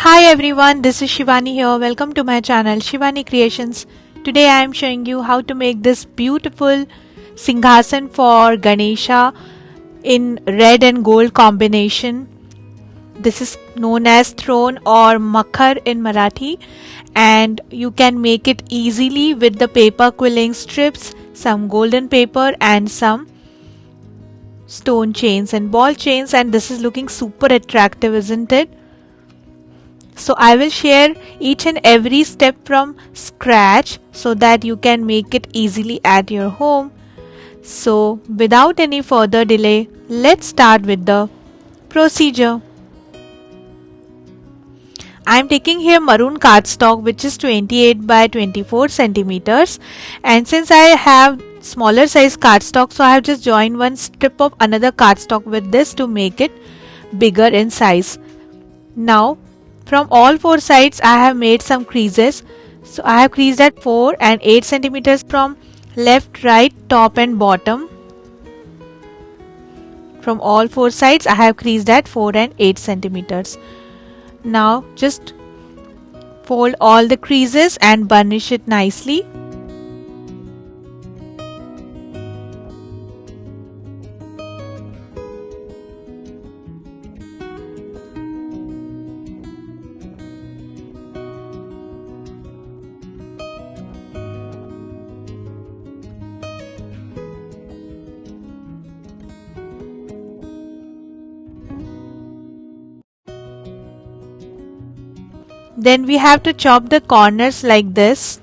Hi everyone, this is Shivani here. Welcome to my channel Shivani Creations. Today I am showing you how to make this beautiful Singhasan for Ganesha in red and gold combination. This is known as throne or Makhar in Marathi, and you can make it easily with the paper quilling strips, some golden paper and some stone chains and ball chains, and this is looking super attractive, isn't it? So I will share each and every step from scratch so that you can make it easily at your home. So without any further delay, let's start with the procedure. I am taking here maroon cardstock, which is 28 by 24 centimeters, and since I have smaller size cardstock, so I have just joined one strip of another cardstock with this to make it bigger in size. Now from all four sides I have made some creases. So I have creased at 4 and 8 centimeters from left, right, top and bottom. From all four sides I have creased at 4 and 8 centimeters. Now just fold all the creases and burnish it nicely. Then we have to chop the corners like this.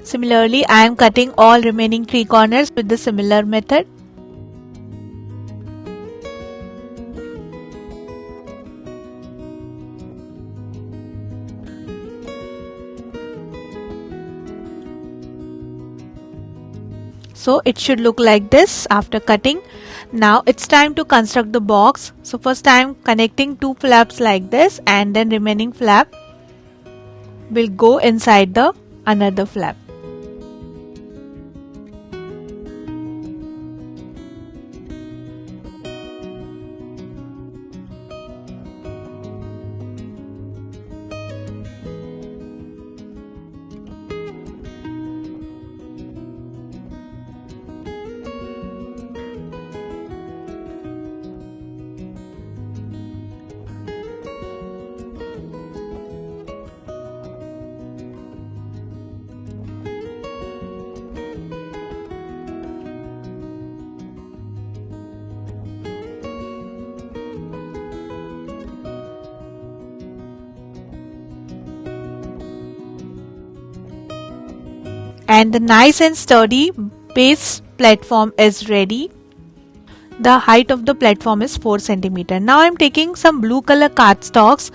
Similarly, I am cutting all remaining 3 corners with the similar method. So it should look like this after cutting. Now it's time to construct the box. So first I am connecting 2 flaps like this, and then remaining flap will go inside the another flap. And the nice and sturdy base platform is ready. The height of the platform is 4 cm. Now I am taking some blue color cardstocks,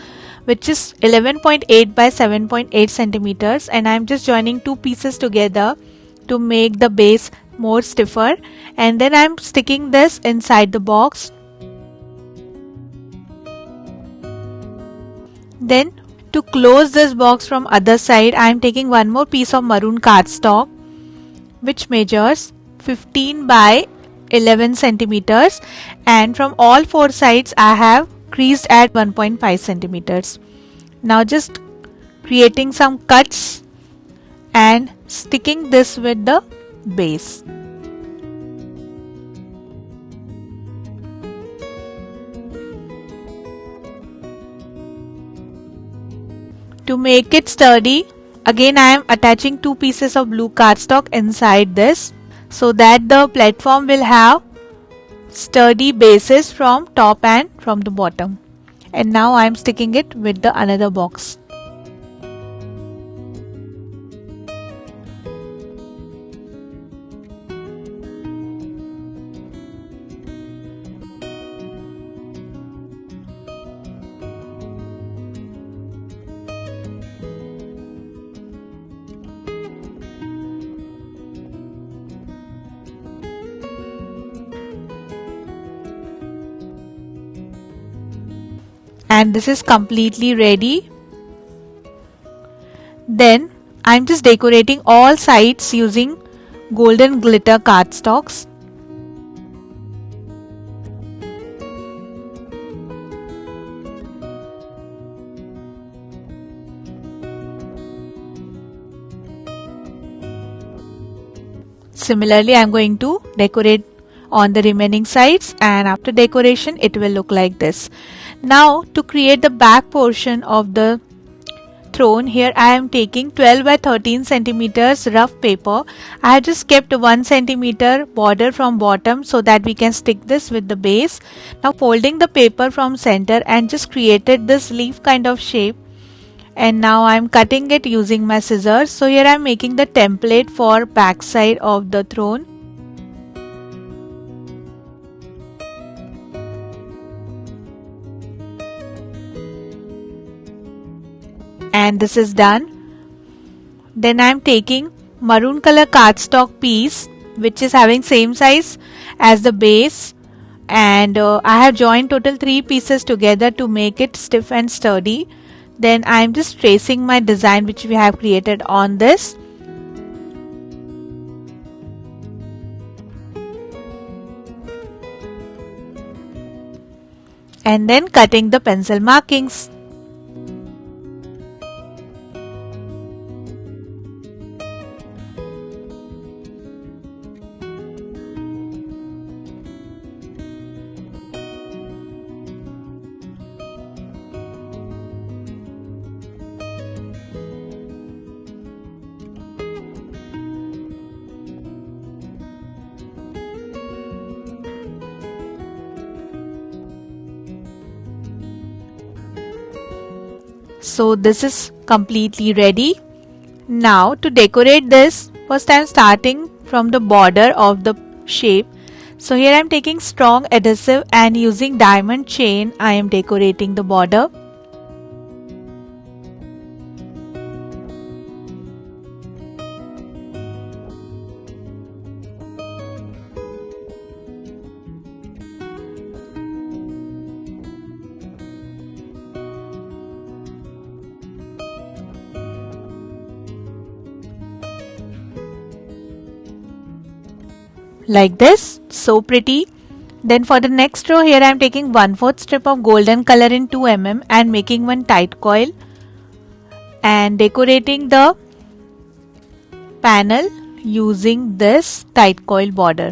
which is 11.8 by 7.8 centimeters, and I am just joining 2 pieces together to make the base more stiffer, and then I am sticking this inside the box. Then to close this box from other side, I am taking one more piece of maroon cardstock, which measures 15 by 11 centimeters, and from all four sides I have creased at 1.5 centimeters. Now just creating some cuts and sticking this with the base. To make it sturdy, again I am attaching 2 pieces of blue cardstock inside this so that the platform will have sturdy bases from top and from the bottom. And now I am sticking it with the another box. and this is completely ready. Then I'm just decorating all sides using golden glitter cardstocks. Similarly, I'm going to decorate on the remaining sides, and after decoration it will look like this. Now to create the back portion of the throne, here I am taking 12 by 13 centimeters rough paper. I have just kept 1 centimeter border from bottom so that we can stick this with the base. Now folding the paper from center and just created this leaf kind of shape, and now I am cutting it using my scissors. So here I am making the template for back side of the throne. And this is done. Then I am taking maroon color cardstock piece which is having same size as the base, and I have joined total 3 pieces together to make it stiff and sturdy. Then I am just tracing my design which we have created on this. And then cutting the pencil markings. So this is completely ready. Now to decorate this, first I am starting from the border of the shape. So here I am taking strong adhesive and using diamond chain I am decorating the border. Like this, so pretty. Then for the next row, here I am taking 1/4 strip of golden color in 2 mm and making one tight coil and decorating the panel using this tight coil border.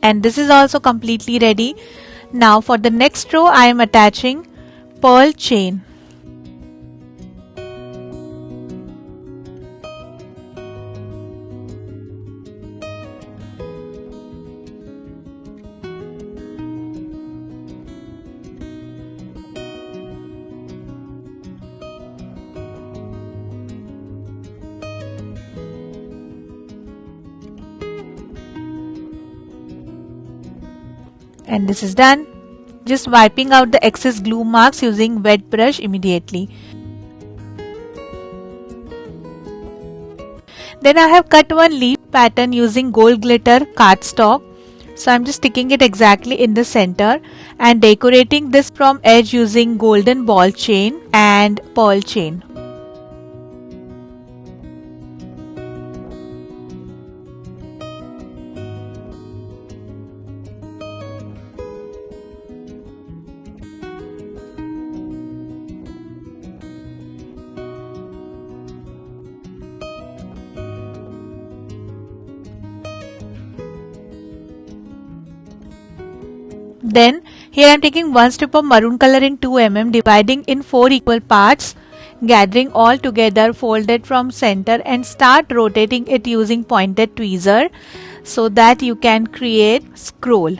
And this is also completely ready. Now for the next row I am attaching pearl chain. And this is done. Just wiping out the excess glue marks using wet brush immediately. Then I have cut one leaf pattern using gold glitter cardstock. So I'm just sticking it exactly in the center and decorating this from edge using golden ball chain and pearl chain. Then here I am taking one strip of maroon color in 2 mm, dividing in 4 equal parts, gathering all together, fold it from center and start rotating it using pointed tweezer so that you can create scroll.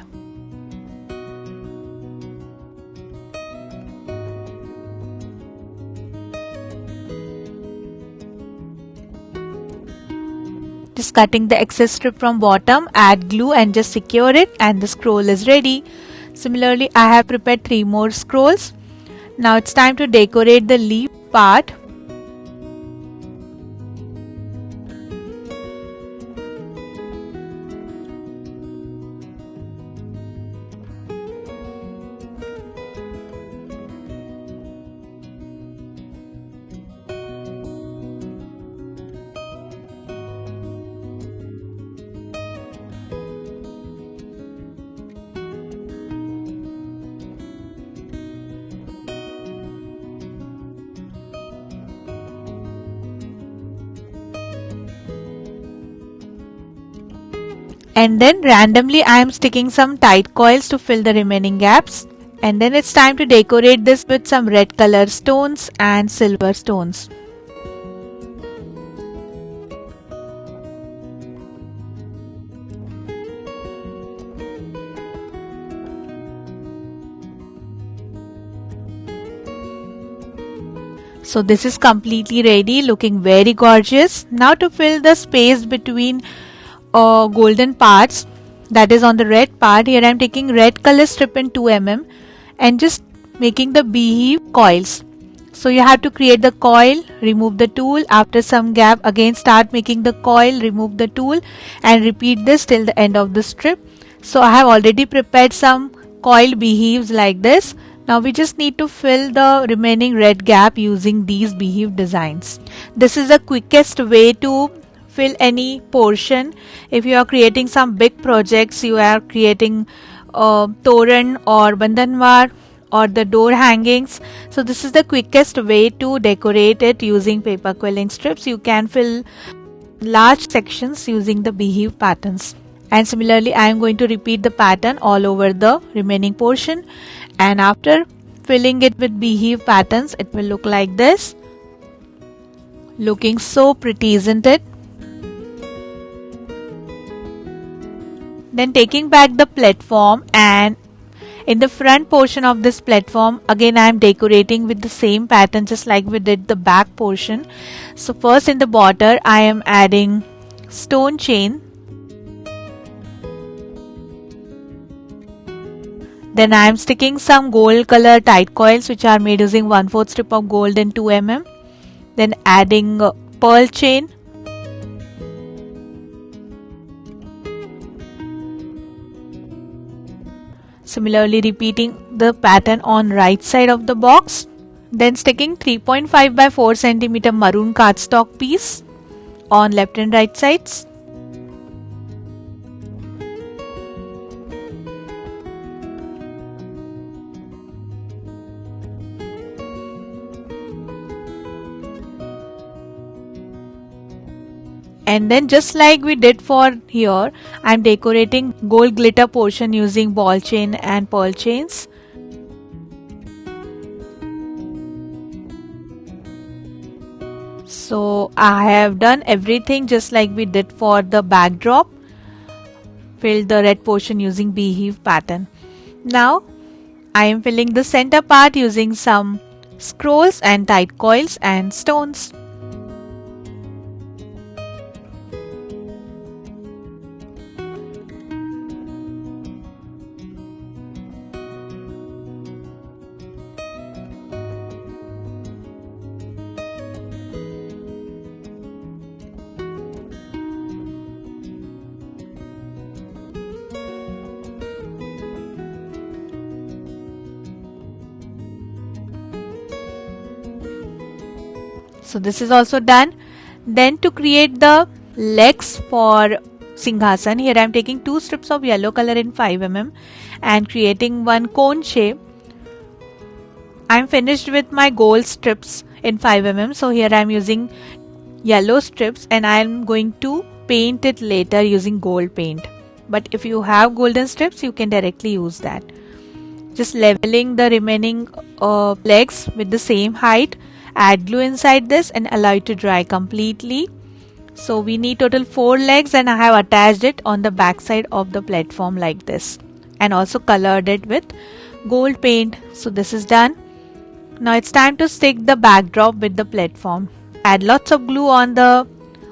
just cutting the excess strip from bottom, add glue and just secure it, and the scroll is ready. Similarly, I have prepared 3 more scrolls. Now it's time to decorate the leaf part. And then randomly I am sticking some tight coils to fill the remaining gaps. And then it's time to decorate this with some red color stones and silver stones. So this is completely ready, looking very gorgeous. Now to fill the space between golden parts, that is on the red part, here I am taking red color strip in 2 mm and just making the beehive coils. So you have to create the coil, remove the tool, after some gap again start making the coil, remove the tool, and repeat this till the end of the strip. So I have already prepared some coiled beehives like this. Now we just need to fill the remaining red gap using these beehive designs. This is the quickest way to fill any portion. If you are creating some big projects, you are creating toran or bandhanwar or the door hangings, so this is the quickest way to decorate it using paper quilling strips. You can fill large sections using the beehive patterns. And similarly I am going to repeat the pattern all over the remaining portion, and after filling it with beehive patterns it will look like this. Looking so pretty, isn't it? Then taking back the platform, and in the front portion of this platform again I am decorating with the same pattern just like we did the back portion. So first in the border I am adding stone chain. Then I am sticking some gold color tight coils which are made using 1/4 strip of gold and 2 mm. Then adding pearl chain. Similarly repeating the pattern on right side of the box. Then sticking 3.5 by 4 cm maroon cardstock piece on left and right sides. And then just like we did for here, I am decorating gold glitter portion using ball chain and pearl chains. So I have done everything just like we did for the backdrop. Filled the red portion using beehive pattern. Now I am filling the center part using some scrolls and tight coils and stones. So this is also done. Then to create the legs for Singhasan, here I am taking 2 strips of yellow color in 5 mm and creating one cone shape. I am finished with my gold strips in 5 mm. So here I am using yellow strips and I am going to paint it later using gold paint. But if you have golden strips, you can directly use that. Just leveling the remaining legs with the same height. Add glue inside this and allow it to dry completely. So we need total 4 legs and I have attached it on the back side of the platform like this and also colored it with gold paint. So this is done. Now it's time to stick the backdrop with the platform. Add lots of glue on the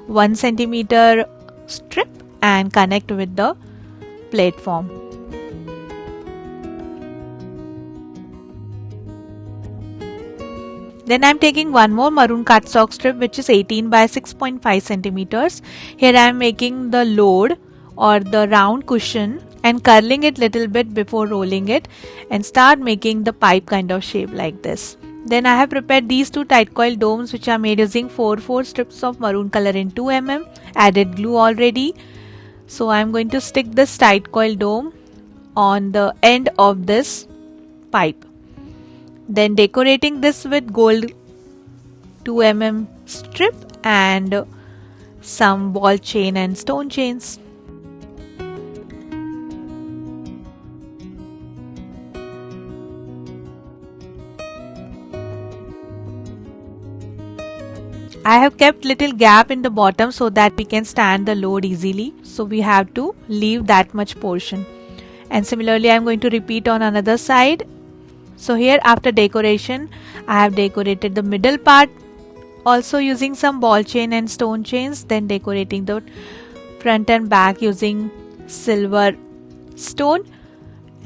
1 cm strip and connect with the platform. Then I'm taking one more maroon cardstock strip which is 18 by 6.5 centimeters. Here I am making the load or the round cushion and curling it little bit before rolling it, and start making the pipe kind of shape like this. Then I have prepared these two tight coil domes which are made using 4 strips of maroon color in 2 mm, added glue already. So I am going to stick this tight coil dome on the end of this pipe. Then decorating this with gold 2 mm strip and some ball chain and stone chains. I have kept little gap in the bottom so that we can stand the load easily. So we have to leave that much portion. And similarly I am going to repeat on another side. So here after decoration, I have decorated the middle part also using some ball chain and stone chains, then decorating the front and back using silver stone,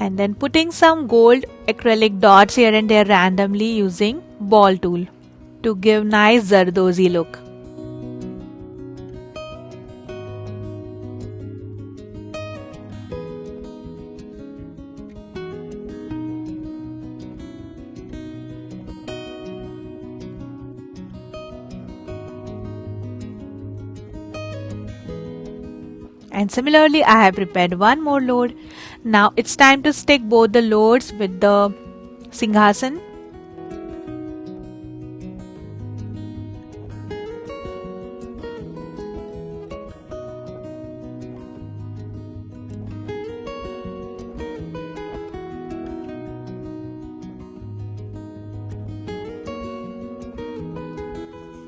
and then putting some gold acrylic dots here and there randomly using ball tool to give nice zardozi look. And similarly I have prepared one more load. Now it's time to stick both the loads with the Singhasan.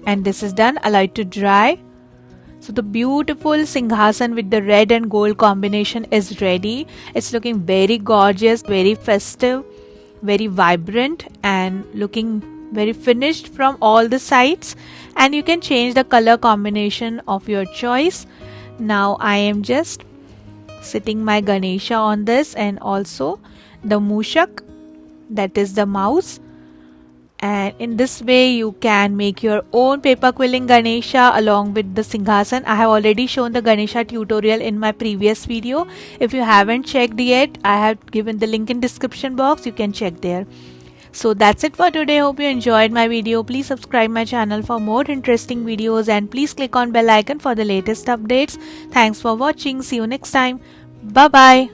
And this is done, allow it to dry. So the beautiful Singhasan with the red and gold combination is ready. It's looking very gorgeous, very festive, very vibrant, and looking very finished from all the sides. And you can change the color combination of your choice. Now I am just sitting my Ganesha on this, and also the Mushak, that is the mouse. And in this way you can make your own paper quilling Ganesha along with the Singhasan. I have already shown the Ganesha tutorial in my previous video. If you haven't checked yet, I have given the link in description box. You can check there. So that's it for today. Hope you enjoyed my video. Please subscribe my channel for more interesting videos, and please click on bell icon for the latest updates. Thanks for watching. See you next time. Bye bye.